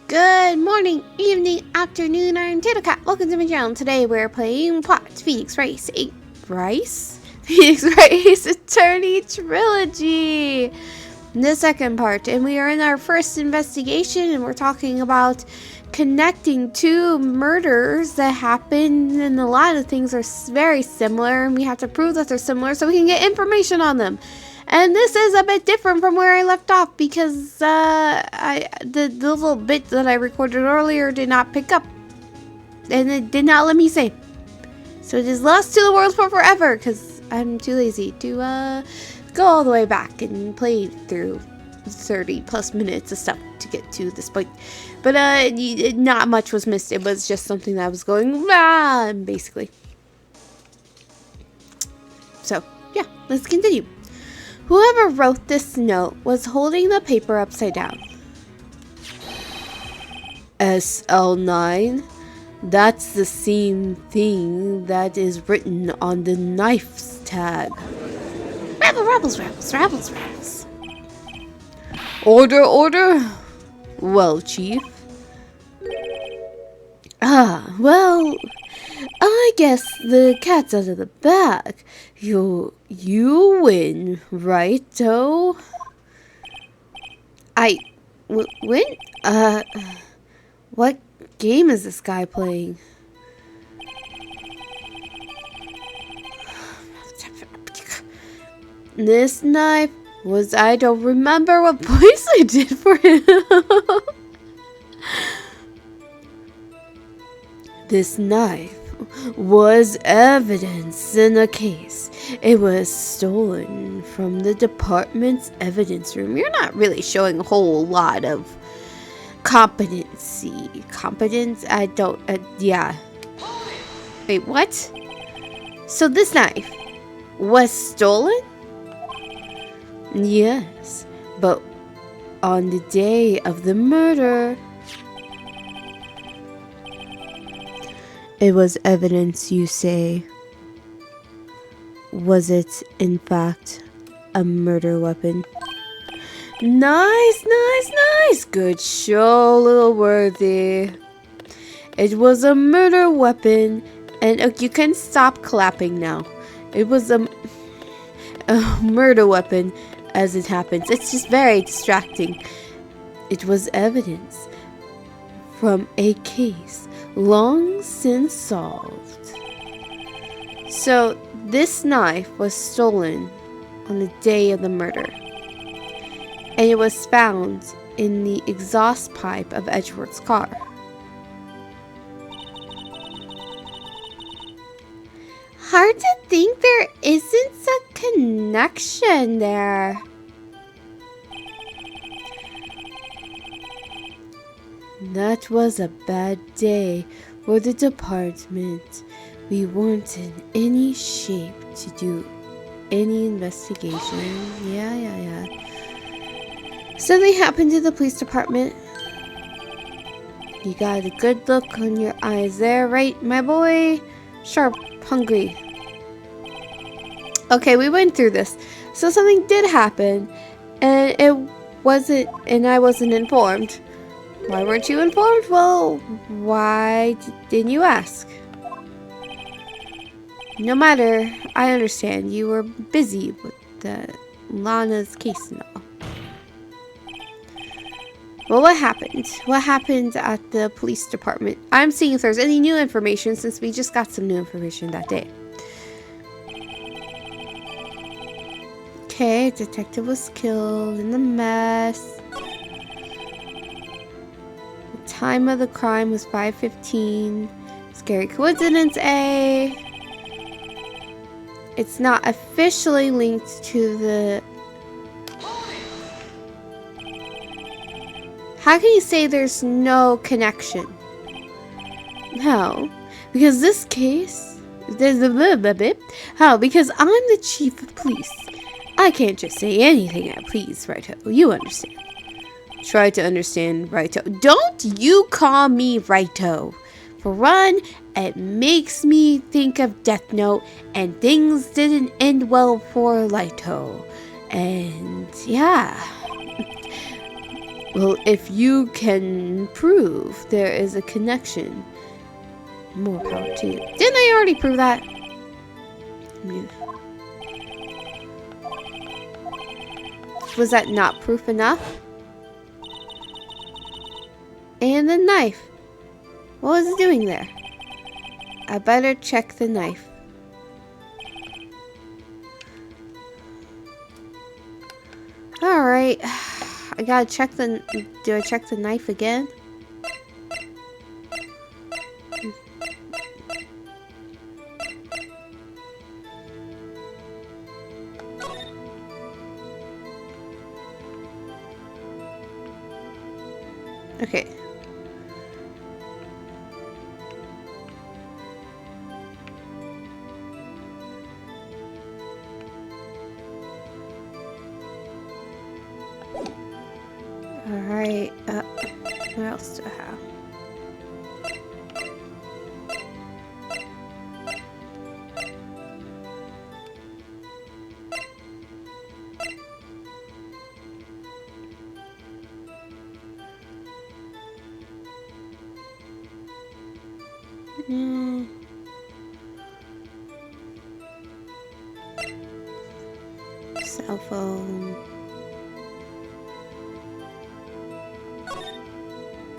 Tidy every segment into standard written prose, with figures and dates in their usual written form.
Good morning, evening, afternoon, I'm Tato Cat. Welcome to my channel. Today we're playing Phoenix Race Phoenix Race Attorney Trilogy. The second part, and we are in our first investigation, and we're talking about connecting two murders that happened, and a lot of things are very similar, and we have to prove that they're similar so we can get information on them. And this is a bit different from where I left off because the little bit that I recorded earlier did not pick up, and it did not let me save. So it is lost to the world for forever because I'm too lazy to go all the way back and play through 30 plus minutes of stuff to get to this point. But not much was missed. It was just something that was going basically. So yeah, let's continue. Whoever wrote this note was holding the paper upside down. SL9? That's the same thing that is written on the knife's tag. Rabbles. Order. Well, Chief. Well, I guess the cat's out of the bag. You win, righto? Win? What game is this guy playing? This knife was, I don't remember what voice I did for him. This knife was evidence in a case. It was stolen from the department's evidence room. You're not really showing a whole lot of competency. Competence? Yeah. Wait, what? So this knife was stolen? Yes, but on the day of the murder, it was evidence, you say. Was it, in fact, a murder weapon? Nice. Good show, little Worthy. It was a murder weapon, and you can stop clapping now. It was a murder weapon, as it happens. It's just very distracting. It was evidence from a case long since solved. So this knife was stolen on the day of the murder, and it was found in the exhaust pipe of Edgeworth's car. Hard to think there isn't a connection there. That was a bad day for the department. We weren't in any shape to do any investigation. Yeah. Something happened to the police department. You got a good look on your eyes there, right, my boy? Sharp, hungry. Okay, we went through this. So something did happen, and I wasn't informed. Why weren't you informed? Well, why didn't you ask? No matter, I understand. You were busy with Lana's case and all. Well, what happened? What happened at the police department? I'm seeing if there's any new information since we just got some new information that day. Okay, detective was killed in the mess. The time of the crime was 5:15. Scary coincidence, A. It's not officially linked to the... How can you say there's no connection? How? Because this case... How? Because I'm the chief of police. I can't just say anything I please, righto. You understand. Try to understand, righto. Don't you call me righto. For one, it makes me think of Death Note, and things didn't end well for Lighto. And yeah. Well, if you can prove there is a connection, more power to you. Didn't I already prove that? Was that not proof enough? And the knife. What was it doing there? I better check the knife. Alright. I gotta check the... Do I check the knife again? Okay. Alright, what else do I have? Cell phone.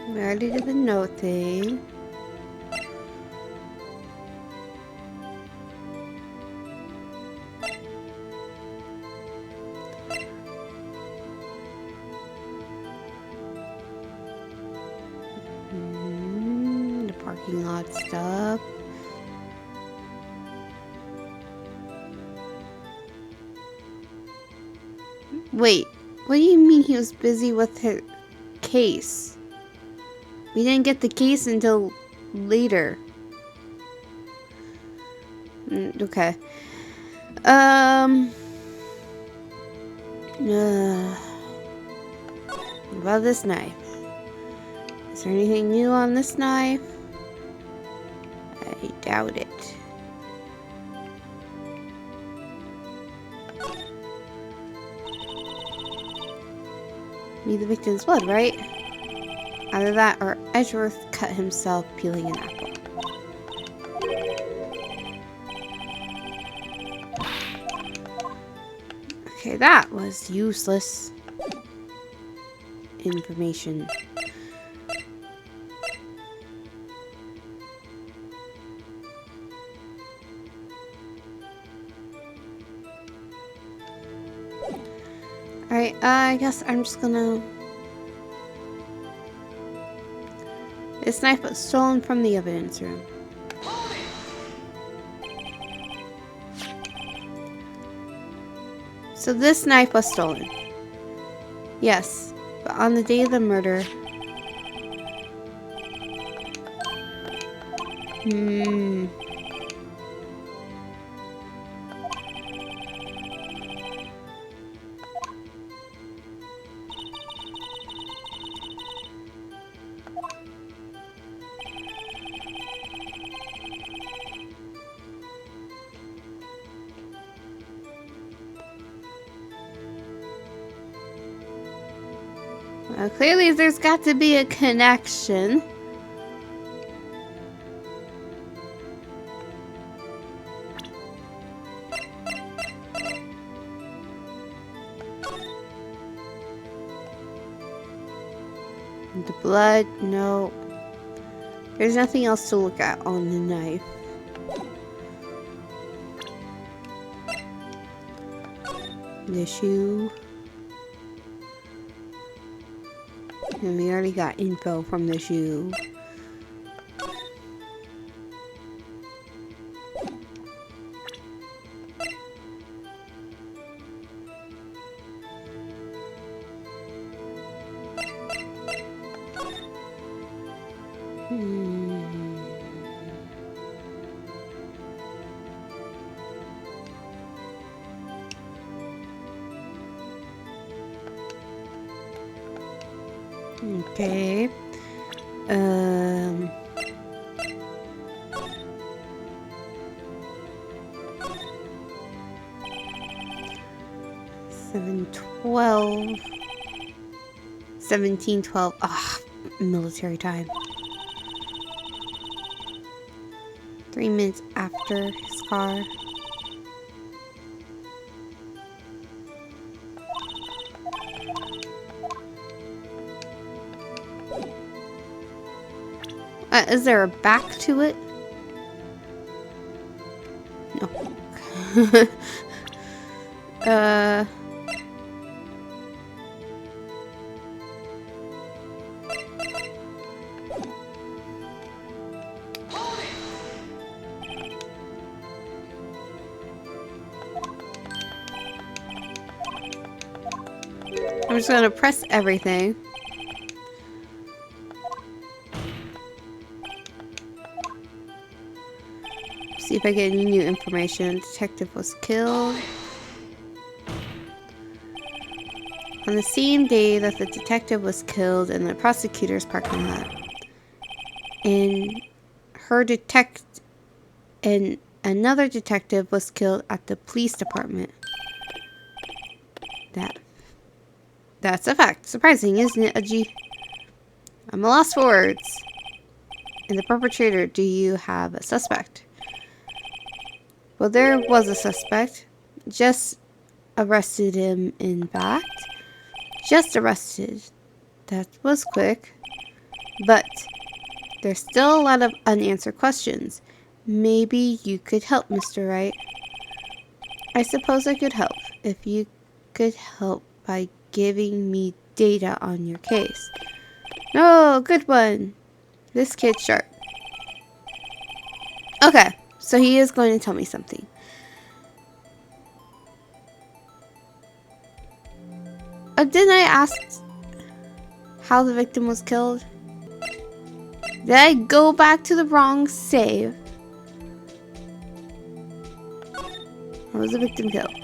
We already did the note thing. The parking lot stuff. Wait, what do you mean he was busy with his case? We didn't get the case until later. Okay. What about this knife? Is there anything new on this knife? I doubt it. Be the victim's blood, right? Either that or Edgeworth cut himself peeling an apple. Okay, that was useless information. Alright, I guess I'm just gonna... This knife was stolen from the evidence room. So this knife was stolen. Yes, but on the day of the murder... Well, clearly there's got to be a connection. The blood, no. There's nothing else to look at on the knife. The shoe. And we already got info from the shoe. Okay. 712. 1712. Ah, military time. 3 minutes after his car. Is there a back to it? No. I'm just gonna press everything. See if I get any new information. Detective was killed on the same day that the detective was killed in the prosecutor's parking lot. And another detective was killed at the police department. That's a fact. Surprising, isn't it, Aji? I'm a loss for words. And the perpetrator, do you have a suspect? Well, there was a suspect. Just arrested him, in fact. Just arrested. That was quick. But there's still a lot of unanswered questions. Maybe you could help, Mr. Wright. I suppose I could help if you could help by giving me data on your case. Oh, good one. This kid's sharp. Okay, so he is going to tell me something. Didn't I ask how the victim was killed? Did I go back to the wrong save? How was the victim killed?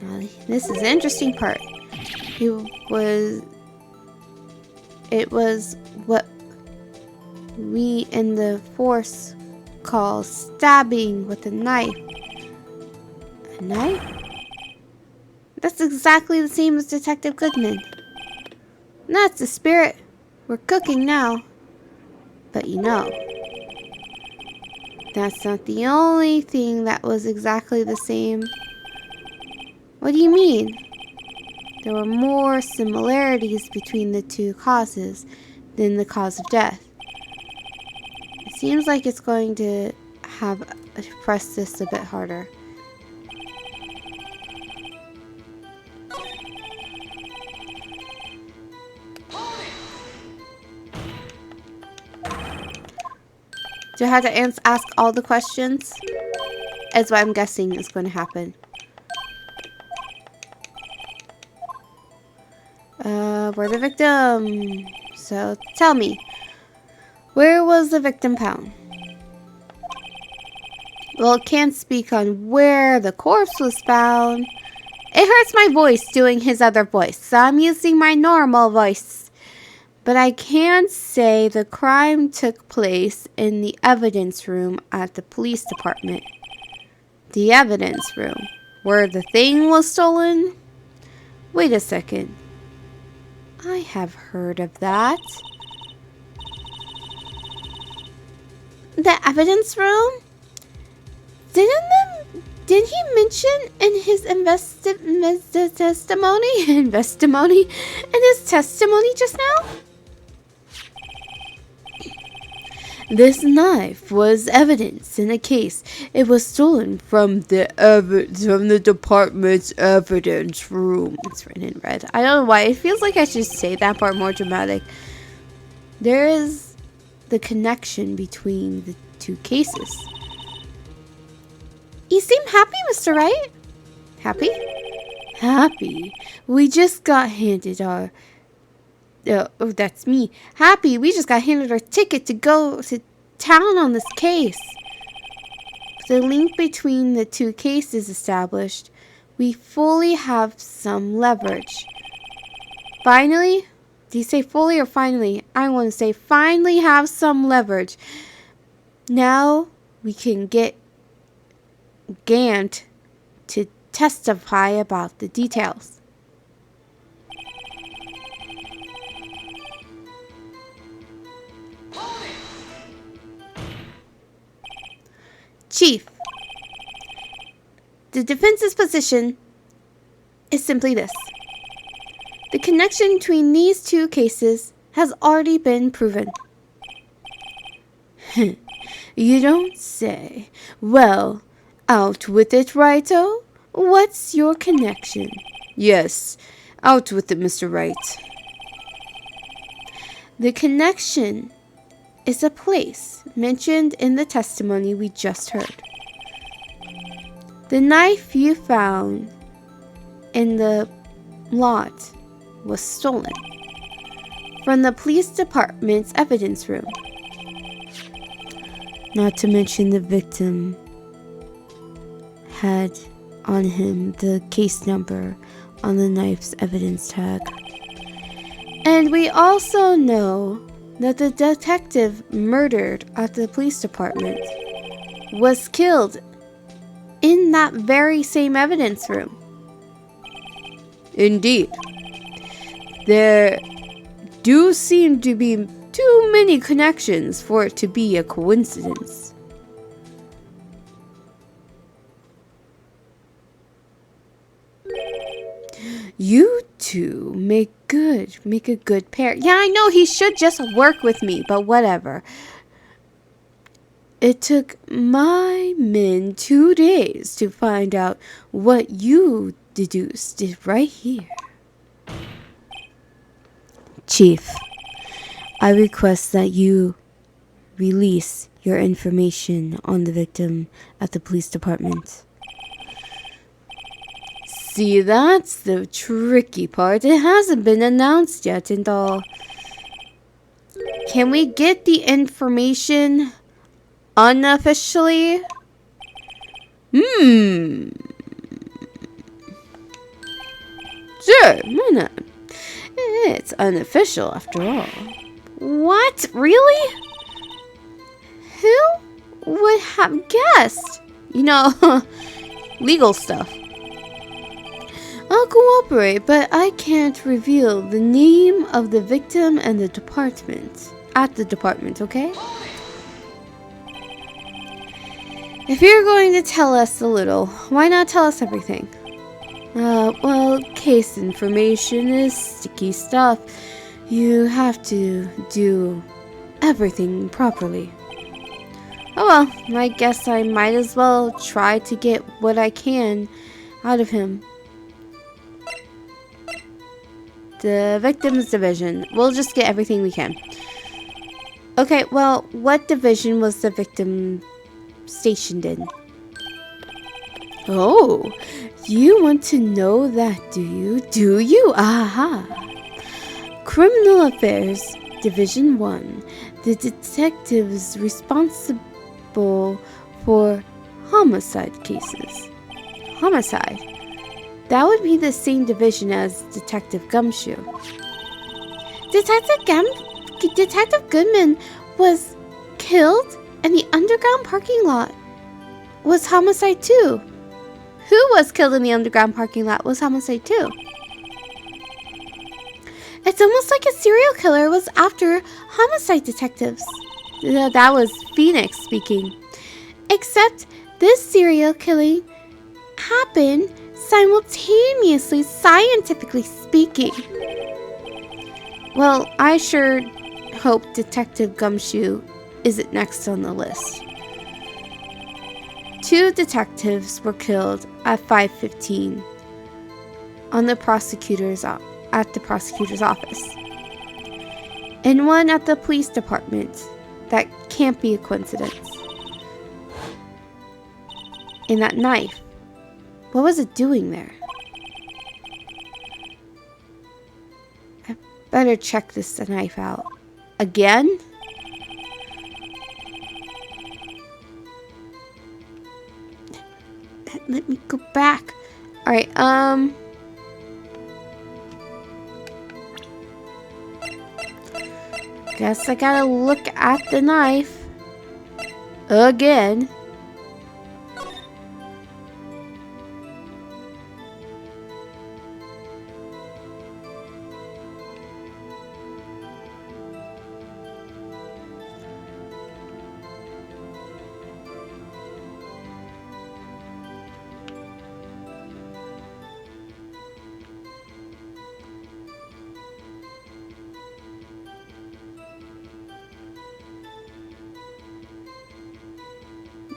Now, this is the interesting part. It was what we in the force call stabbing with a knife. A knife? That's exactly the same as Detective Goodman. That's the spirit. We're cooking now. But you know, that's not the only thing that was exactly the same. What do you mean? There were more similarities between the two causes than the cause of death. It seems like it's going to have to press this a bit harder. Do I have to ask all the questions? That's what I'm guessing is going to happen. We're the victim. So tell me, where was the victim found? Well, it can't speak on where the corpse was found. It hurts my voice doing his other voice, so I'm using my normal voice. But I can say the crime took place in the evidence room at the police department. The evidence room, where the thing was stolen? Wait a second. I have heard of that. The evidence room? Didn't he mention in his testimony just now? This knife was evidence in a case. It was stolen from the department's evidence room. It's written in red. I don't know why. It feels like I should say that part more dramatic. There is the connection between the two cases. You seem happy, Mr. Wright. Happy? Happy. We just got handed our... oh, that's me. Happy, we just got handed our ticket to go to town on this case. The link between the two cases established, we fully have some leverage. Finally? Do you say fully or finally? I want to say finally have some leverage. Now we can get Gant to testify about the details. Chief, the defense's position is simply this. The connection between these two cases has already been proven. You don't say. Well, out with it, Righto. What's your connection? Yes, out with it, Mr. Wright. The connection is a place mentioned in the testimony we just heard. The knife you found in the lot was stolen from the police department's evidence room. Not to mention the victim had on him the case number on the knife's evidence tag. And we also know that the detective murdered at the police department was killed in that very same evidence room. Indeed. There do seem to be too many connections for it to be a coincidence. You two make a good pair. Yeah, I know he should just work with me, but whatever. It took my men 2 days to find out what you deduced right here. Chief, I request that you release your information on the victim at the police department. See, that's the tricky part. It hasn't been announced yet and all. Can we get the information unofficially? Sure, why not? It's unofficial after all. What? Really? Who would have guessed? You know, legal stuff. I'll cooperate, but I can't reveal the name of the victim and the department. At the department, okay? If you're going to tell us a little, why not tell us everything? Well, case information is sticky stuff. You have to do everything properly. Oh well, I guess I might as well try to get what I can out of him. The victim's division. We'll just get everything we can. Okay, well, what division was the victim stationed in? Oh, you want to know that, do you? Do you? Aha! Criminal Affairs, Division 1. The detectives responsible for homicide cases. Homicide? That would be the same division as Detective Gumshoe. Detective Goodman was killed and the underground parking lot was homicide too. Who was killed in the underground parking lot was homicide too. It's almost like a serial killer was after homicide detectives. That was Phoenix speaking. Except this serial killing happened simultaneously, scientifically speaking. Well, I sure hope Detective Gumshoe isn't next on the list. 2 detectives were killed at 5:15 on the prosecutor's at the prosecutor's office, and 1 at the police department. That can't be a coincidence. And that knife, what was it doing there? I better check this knife out. Again? Let me go back. Alright, guess I gotta look at the knife again.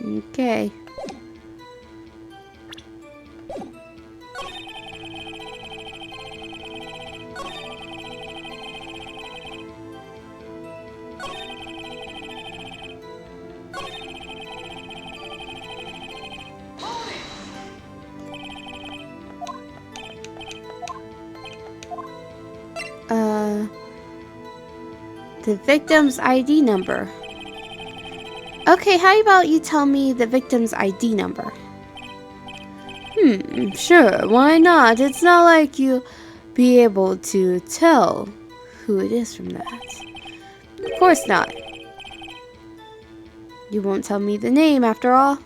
Okay. The victim's ID number. Okay, how about you tell me the victim's ID number? Sure, why not? It's not like you'll be able to tell who it is from that. Of course not. You won't tell me the name after all.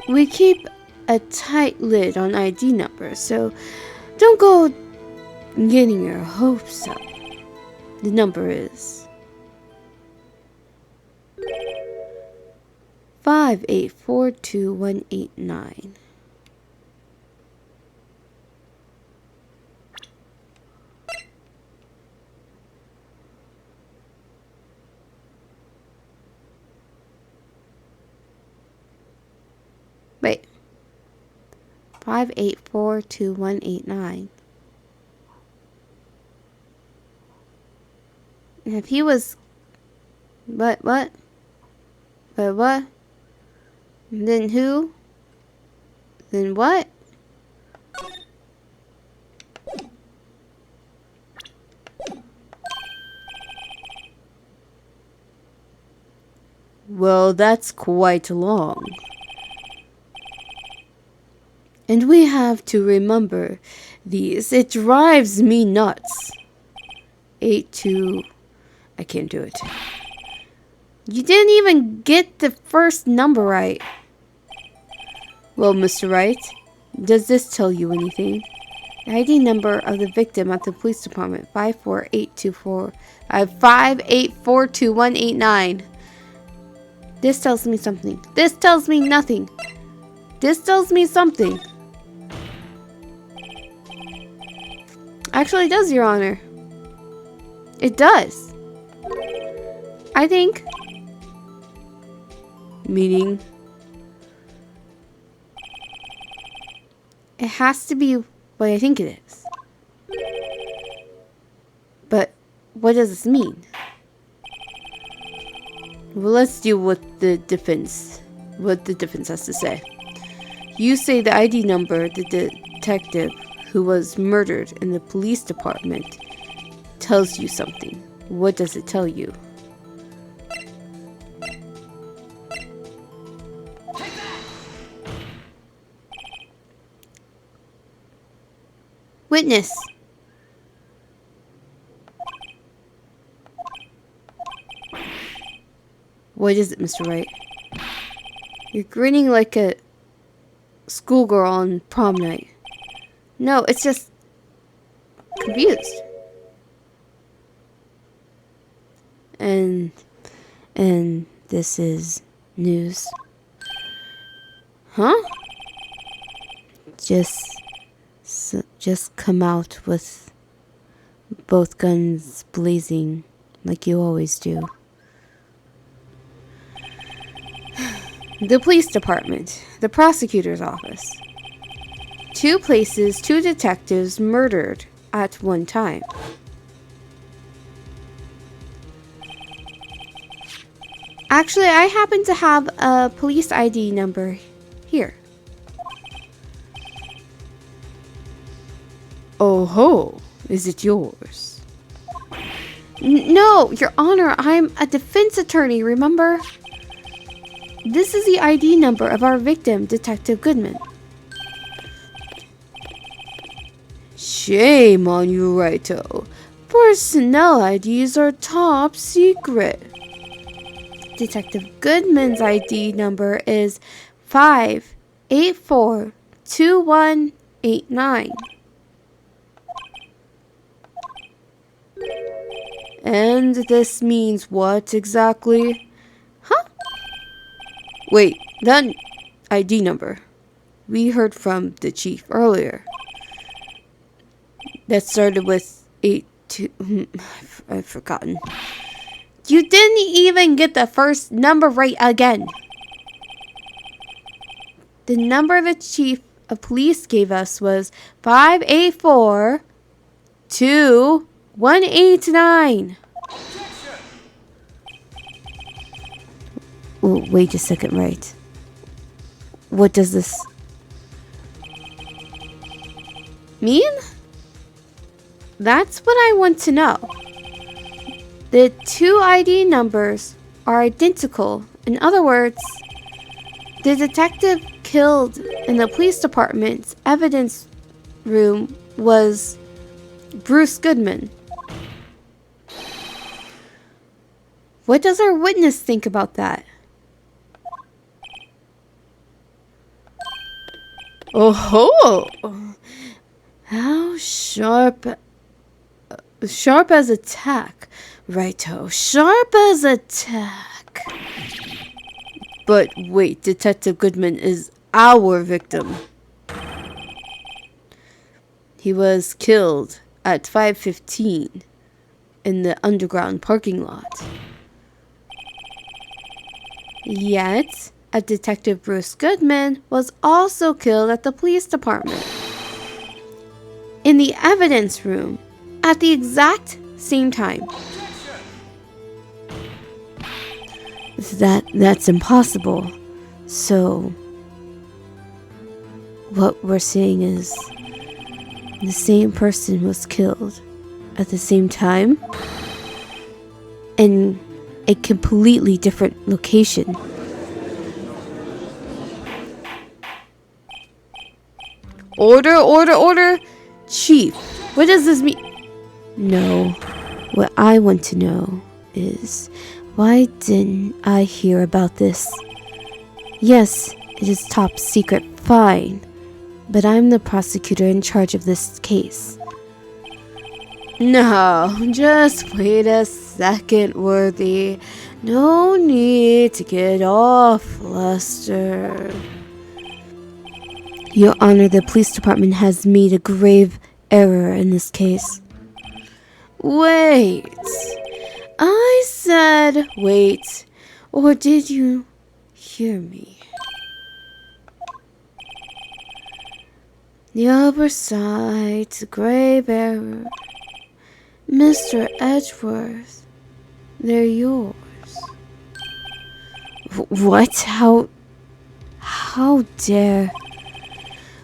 We keep a tight lid on ID numbers, so don't go getting your hopes up. The number is 5842189. Wait. 5842189. If he was... What? But what? Then who? Then what? Well, that's quite long. And we have to remember these. It drives me nuts. 82... I can't do it. You didn't even get the first number right. Well, Mr. Wright, does this tell you anything? The ID number of the victim at the police department, 5842189. This tells me something. This tells me nothing. This tells me something. Actually, it does, Your Honor. It does. I think. Meaning. It has to be what I think it is. But what does this mean? Well, let's deal with the defense. What the defense has to say. You say the ID number, the detective who was murdered in the police department, tells you something. What does it tell you? Witness. What is it, Mr. Wright? You're grinning like a schoolgirl on prom night. No, it's just confused. And this is news. Huh? Just come out with both guns blazing like you always do. The police department, the prosecutor's office. 2 places, 2 detectives murdered at one time. Actually, I happen to have a police ID number here. Oh ho, is it yours? No, Your Honor, I'm a defense attorney, remember? This is the ID number of our victim, Detective Goodman. Shame on you, Righto. Personnel IDs are top secret. Detective Goodman's ID number is 5842189. And this means what exactly? Huh? Wait, that ID number. We heard from the chief earlier. That started with 82... I've forgotten. You didn't even get the first number right again. The number the chief of police gave us was 584-2189. Oh, wait a second, right? What does this mean? That's what I want to know. The two ID numbers are identical. In other words, the detective killed in the police department's evidence room was Bruce Goodman. What does our witness think about that? Oh, how sharp as a tack. Righto, sharp as a tack. But wait, Detective Goodman is our victim. He was killed at 5:15 in the underground parking lot. Yet, a Detective Bruce Goodman was also killed at the police department, in the evidence room, at the exact same time. That's impossible. So, what we're saying is the same person was killed at the same time in a completely different location. Order! Chief, what does this mean? No, what I want to know is, why didn't I hear about this? Yes, it is top secret, fine, but I'm the prosecutor in charge of this case. No, just wait a second, Worthy. No need to get all flustered. Your Honor, the police department has made a grave error in this case. Wait. I said wait. Or did you hear me? The oversight, grave error. Mr. Edgeworth, they're yours. What? How dare...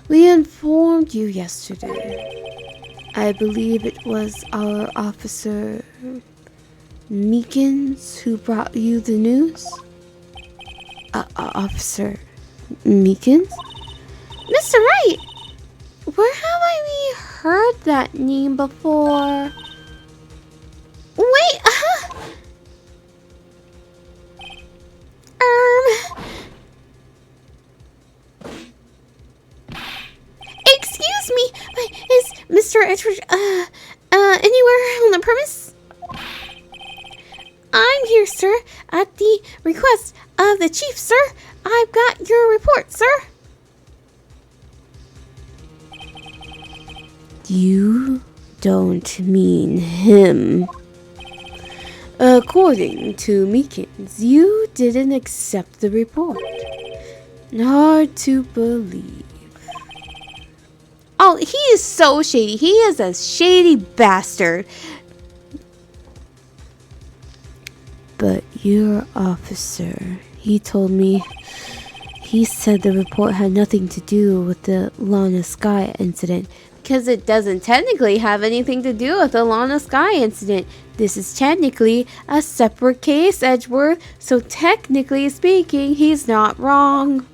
We informed you yesterday. I believe it was our officer Meekins who brought you the news. Officer Meekins? Mr. Wright! Where have we heard that name before? Wait, Excuse me, is Mr. Edgeworth, anywhere on the premise? I'm here, sir, at the request of the chief, sir. I've got your report, sir. You don't mean him. According to Meekins, you didn't accept the report. Hard to believe. Oh, he is so shady. He is a shady bastard. But your officer, he told me, he said the report had nothing to do with the Lana Sky incident. Because it doesn't technically have anything to do with the Lana Sky incident. This is technically a separate case, Edgeworth. So technically speaking, he's not wrong.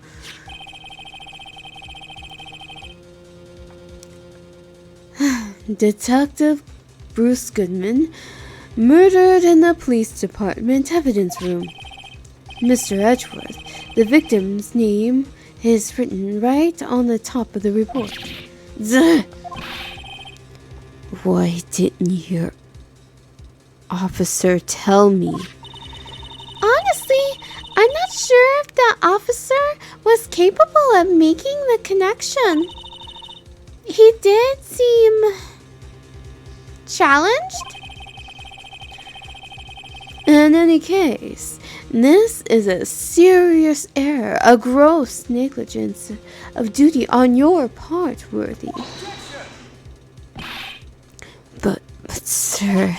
Detective Bruce Goodman murdered in the police department evidence room. Mr. Edgeworth, the victim's name is written right on the top of the report. Why didn't your officer tell me? Honestly, I'm not sure if the officer was capable of making the connection. He did seem challenged. In any case, this is a serious error, a gross negligence of duty on your part, Worthy. But sir,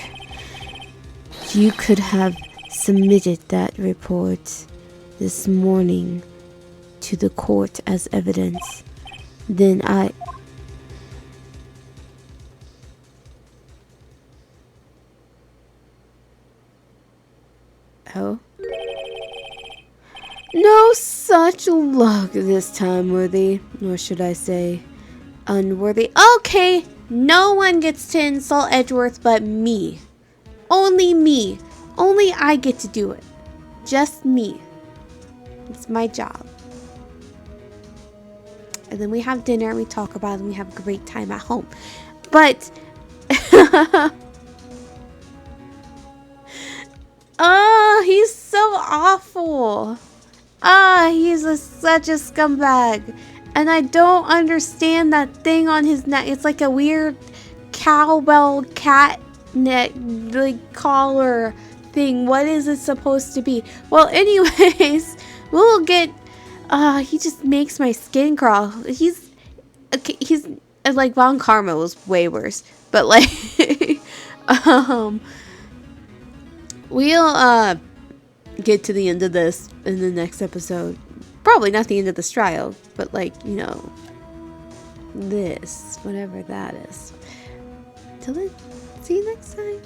you could have submitted that report this morning to the court as evidence. Then Oh? No such luck this time, Worthy. Or should I say, unworthy. Okay, no one gets to insult Edgeworth but me. Only me. Only I get to do it. Just me. It's my job. And then we have dinner, we talk about it, and we have a great time at home. But... oh, he's so awful. He's such a scumbag. And I don't understand that thing on his neck. It's like a weird cowbell cat neck, like collar thing. What is it supposed to be? Well, anyways, we'll get... he just makes my skin crawl. He's like Von Karma was way worse. But like... we'll get to the end of this in the next episode. Probably not the end of this trial, but like, you know, this, whatever that is. Till then, see you next time.